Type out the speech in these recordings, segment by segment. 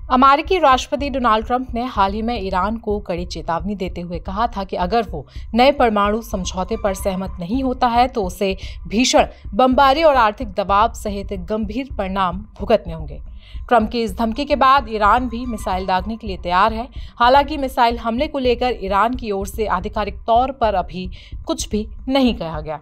अमेरिकी राष्ट्रपति Donald Trump ने हाल ही में ईरान को कड़ी चेतावनी देते हुए कहा था कि अगर वो नए परमाणु समझौते पर सहमत नहीं होता है तो उसे भीषण बमबारी और आर्थिक दबाव सहित गंभीर परिणाम भुगतने होंगे। ट्रंप की इस धमकी के बाद ईरान भी मिसाइल दागने के लिए तैयार है। हालांकि मिसाइल हमले को लेकर ईरान की ओर से आधिकारिक तौर पर अभी कुछ भी नहीं कहा गया।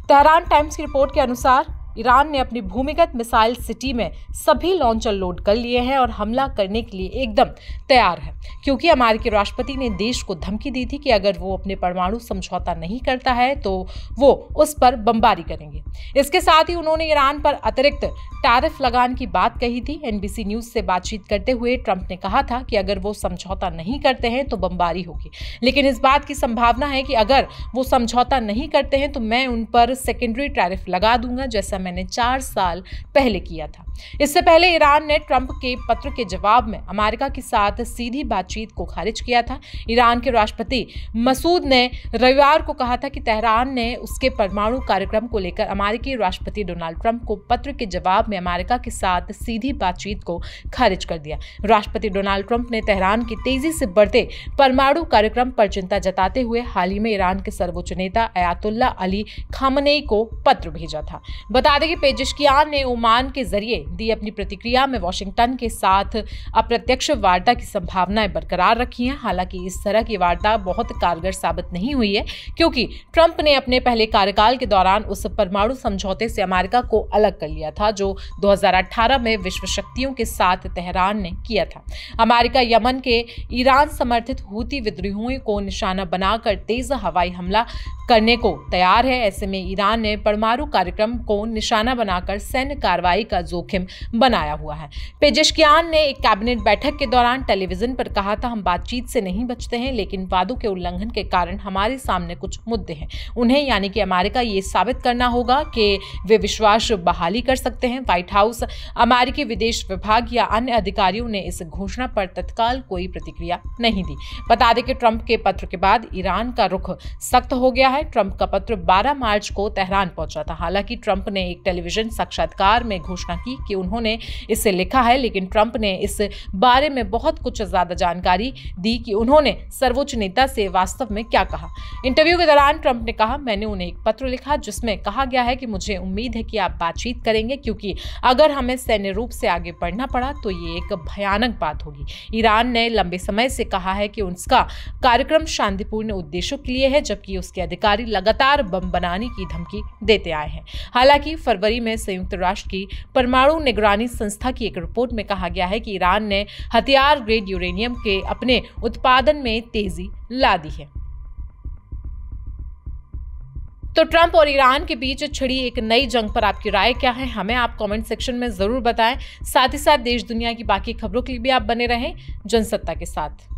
तेहरान टाइम्स की रिपोर्ट के अनुसार ईरान ने अपनी भूमिगत मिसाइल सिटी में सभी लॉन्चर लोड कर लिए हैं और हमला करने के लिए एकदम तैयार है, क्योंकि अमेरिकी राष्ट्रपति ने देश को धमकी दी थी कि अगर वो अपने परमाणु समझौता नहीं करता है तो वो उस पर बमबारी करेंगे। इसके साथ ही उन्होंने ईरान पर अतिरिक्त टैरिफ लगाने की बात कही थी। एनबीसी न्यूज से बातचीत करते हुए ट्रंप ने कहा था कि अगर वो समझौता नहीं करते हैं तो बमबारी होगी, लेकिन इस बात की संभावना है कि अगर वो समझौता नहीं करते हैं तो मैं उन पर सेकेंडरी टैरिफ लगा दूंगा, जैसा मैंने 4 साल पहले किया था। इससे पहले ईरान ने ट्रंप के पत्र के जवाब में अमेरिका के साथ सीधी बातचीत को खारिज किया था। ईरान के राष्ट्रपति मसूद ने रविवार को कहा था कि तेहरान ने उसके परमाणु कार्यक्रम को लेकर अमेरिकी राष्ट्रपति डोनाल्ड ट्रंप को पत्र के जवाब में अमेरिका के साथ सीधी बातचीत को खारिज कर दिया। राष्ट्रपति डोनाल्ड ट्रंप ने तेहरान की तेजी से बढ़ते परमाणु कार्यक्रम पर चिंता जताते हुए हाल ही में ईरान के सर्वोच्च नेता अयातुल्ला अली खामनेई को पत्र भेजा था। बता दें कि पेजेश्कियान ने ओमान के जरिए दी अपनी प्रतिक्रिया में वाशिंगटन के साथ अप्रत्यक्ष वार्ता की संभावनाएं बरकरार रखी हैं। हालांकि इस तरह की वार्ता बहुत कारगर साबित नहीं हुई है, क्योंकि ट्रंप ने अपने पहले कार्यकाल के दौरान उस परमाणु समझौते से अमेरिका को अलग कर लिया था जो 2018 में विश्व शक्तियों के साथ तेहरान ने किया था। अमेरिका यमन के ईरान समर्थित हूती विद्रोहियों को निशाना बनाकर तेज हवाई हमला करने को तैयार है। ऐसे में ईरान ने परमाणु कार्यक्रम को निशाना बनाकर सैन्य कार्रवाई का जोखिम बनाया हुआ है। पेजेश्कियान ने एक कैबिनेट बैठक के दौरान टेलीविजन पर कहा था, हम बातचीत से नहीं बचते हैं, लेकिन वादों के उल्लंघन के कारण हमारे सामने कुछ मुद्दे हैं। उन्हें यानी कि अमेरिका ये साबित करना होगा कि वे विश्वास बहाली कर सकते हैं। व्हाइट हाउस, अमेरिकी विदेश विभाग या अन्य अधिकारियों ने इस घोषणा पर तत्काल कोई प्रतिक्रिया नहीं दी। बता दें कि ट्रंप के पत्र के बाद ईरान का रुख सख्त हो गया है। ट्रंप का पत्र 12 मार्च को तेहरान पहुंचा था। हालांकि ट्रंप ने एक टेलीविजन साक्षात्कार में घोषणा की कि उन्होंने इसे लिखा है, लेकिन ट्रंप ने इस बारे में बहुत कुछ ज्यादा जानकारी दी कि उन्होंने सर्वोच्च नेता से वास्तव में क्या कहा। इंटरव्यू के दौरान ट्रंप ने कहा, मैंने उन्हें एक पत्र लिखा जिसमें कहा गया है कि मुझे उम्मीद है कि आप बातचीत करेंगे, क्योंकि अगर हमें सैन्य रूप से आगे बढ़ना पड़ा तो ये एक भयानक बात होगी। ईरान ने लंबे समय से कहा है कि उसका कार्यक्रम शांतिपूर्ण उद्देश्यों के लिए है, जबकि उसके अधिकारी लगातार बम बनाने की धमकी देते आए हैं। हालांकि फरवरी में संयुक्त राष्ट्र की परमाणु निगरानी संस्था की एक रिपोर्ट में कहा गया है कि ईरान ने हथियार ग्रेड यूरेनियम के अपने उत्पादन में तेजी ला दी है। तो ट्रंप और ईरान के बीच छिड़ी एक नई जंग पर आपकी राय क्या है, हमें आप कमेंट सेक्शन में जरूर बताएं। साथ ही साथ देश दुनिया की बाकी खबरों के लिए भी आप बने रहें जनसत्ता के साथ।